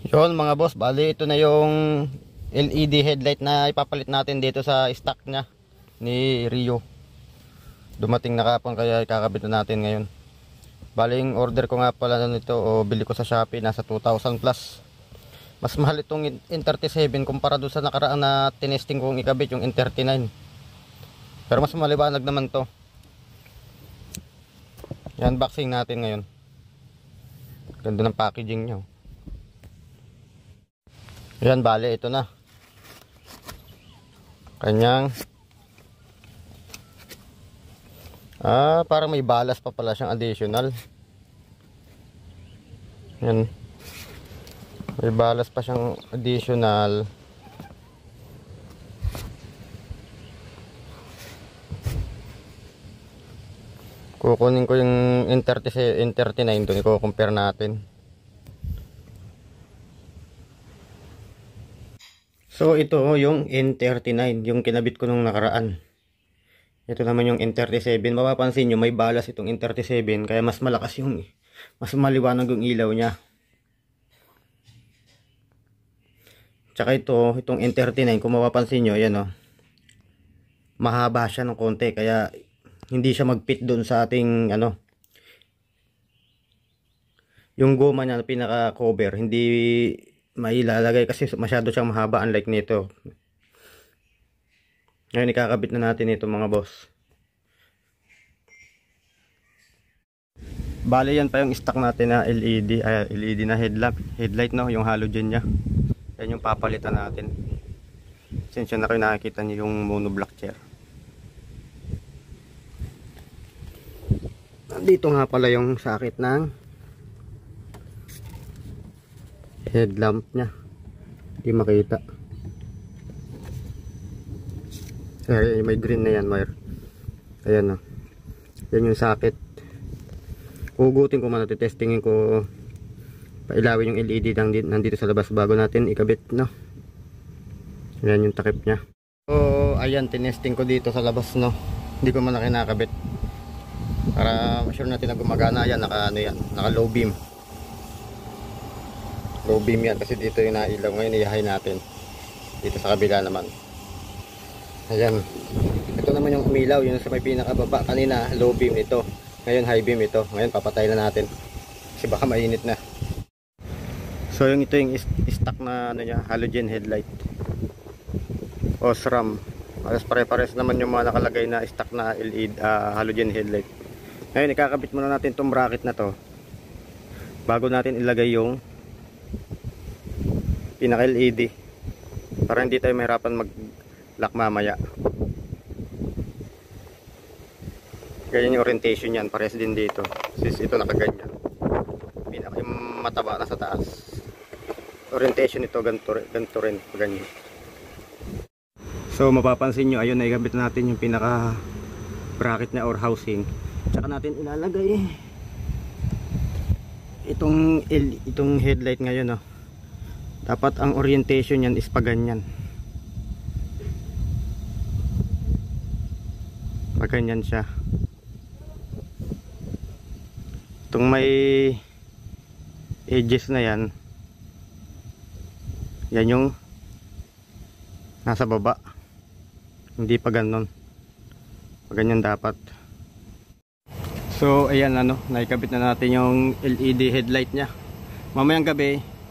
Yun mga boss, bali ito na yung LED headlight na ipapalit natin dito sa stock nya ni Rio. Dumating na kapon kaya ikakabit na natin ngayon. Bali yung order ko nga pala nito o bili ko sa Shopee nasa 2,000 plus. Mas mahal itong N37 kumpara doon sa nakaraan na tinesting kong ikabit yung N39. Pero mas maliwanag naman to. Yan, unboxing natin ngayon. Ganda ng packaging nyo. Yan, bale, ito na. Kanyang parang may balas pa pala siyang additional. Yan. May balas pa siyang additional. Kukunin ko yung N39 doon, i-compare natin. So ito yung N39, yung kinabit ko nung nakaraan. Ito naman yung N37. Mapapansin nyo may balas itong N37 kaya mas malakas yung, mas maliwanag yung ilaw niya. Tsaka itong N39 kung mapapansin nyo, ayan o, mahaba siya ng konti kaya hindi siya mag-fit doon sa ating yung goma niya na pinaka cover, hindi mailalagay kasi masyado siyang mahaba unlike nito. Ngayon ikakabit na natin ito mga boss. Bale yan pa yung stock natin na LED na headlight no, yung halogen nya. Yan yung papalitan natin. Since yun na kayo nakikita niyo yung monoblock chair. Dito nga pala yung sakit ng headlamp nya, hindi makita. May green na yan wire. Ayan o, yan yung sakit. Hugutin ko man, testingin ko, pailawin yung LED nandito sa labas bago natin ikabit no. Ayan yung takip nya. So ayan, tinesting ko dito sa labas no, hindi ko man na kinakabit para sure natin na gumagana. Ayan, naka low beam. Low beam yan kasi dito yung nailaw. Ngayon iyahay natin dito sa kabila naman. Ayan, ito naman yung umilaw, yun sa may pinakababa. Kanina low beam ito, ngayon high beam ito. Ngayon papatay na natin kasi baka mainit na. So ito yung stock na halogen headlight o SRAM. Pare-pares naman yung mga nakalagay na stock na LED halogen headlight. Ngayon ikakabit muna natin itong bracket na to bago natin ilagay yung pinaka LED para hindi tayo mahirapan mag-lock mamaya. Ganyan yung orientation yan, pares din dito. Since ito nakaganyan, pinaka yung mataba na sa taas, orientation ito ganito rin, ganyan. So mapapansin nyo, ayun, naikabit natin yung pinaka bracket na or housing. Tsaka natin ilalagay itong headlight ngayon oh. Dapat ang orientation yan is paganyan. Paganyan siya. Itong may edges na yan, yan yung nasa baba. Hindi pa ganon. Paganyan dapat. So ayan, naikabit na natin yung LED headlight nya. Mamayang gabi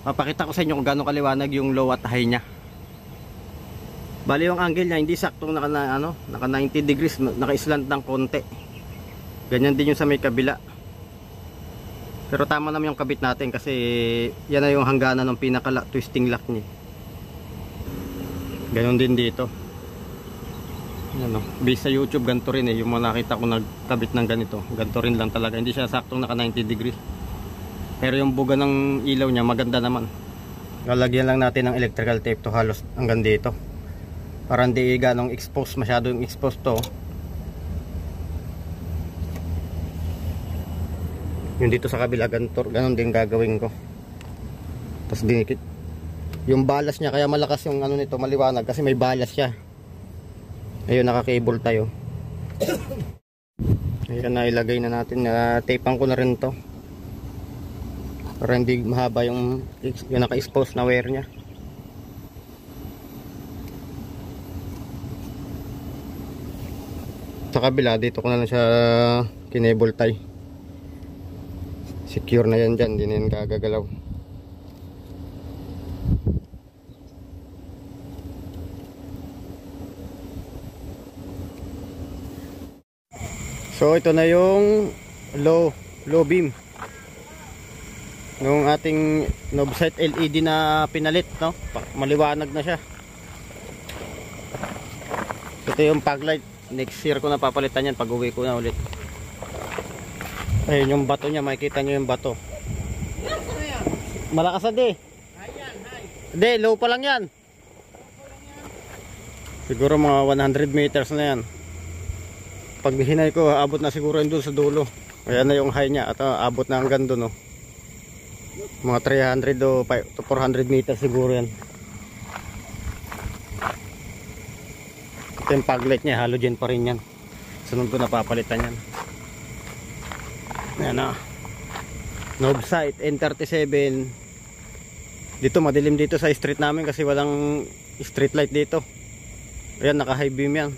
papakita ko sa inyo kung gaano kaliwanag yung low at high nya. Bali yung angle nya hindi saktong naka 90 degrees, naka-slant ng konti. Ganyan din yung sa may kabila. Pero tama naman yung kabit natin kasi yan na yung hangganan ng pinaka twisting lock nya. Ganon din dito. Based sa YouTube ganito rin yung mga nakita ko nagkabit ng ganito. Ganito rin lang talaga, hindi siya saktong naka 90 degrees. Pero yung buga ng ilaw niya maganda naman. Lalagyan lang natin ng electrical tape to halos hanggang dito para hindi ganong expose, masyadong exposed to. Yung dito sa kabila ganon din gagawin ko. Tapos dinikit yung balas niya, kaya malakas yung nito, maliwanag kasi may balas siya. Ayun, naka-cable tayo. Ayan, na ilagay na natin. Tapean ko na rin to. para hindi mahaba yung naka-expose na wire nya. Sa kabila dito ko na lang siya kinable tie. Secure na yan dyan, hindi na yan gagagalaw. So ito na yung low beam nung ating Novsight LED na pinalit, no? Maliwanag na siya. Ito yung fog light, next year ko na papalitan yan pag uwi ko na ulit. Ayun yung bato niya, makikita nyo yung bato. Malakas na di. Hindi, low pa lang yan. Siguro mga 100 meters na yan. Pag hinay ko, abot na siguro yun doon sa dulo. Ayan na yung high niya at abot na hanggang doon, no? Mga 300 o 400 meters siguro yan. Ito yung fog light niya, halogen pa rin yan. Sunod ko napapalitan yan. Ayan na. Novsight N37. Dito madilim dito sa street namin kasi walang street light dito. Ayan, naka high beam yan.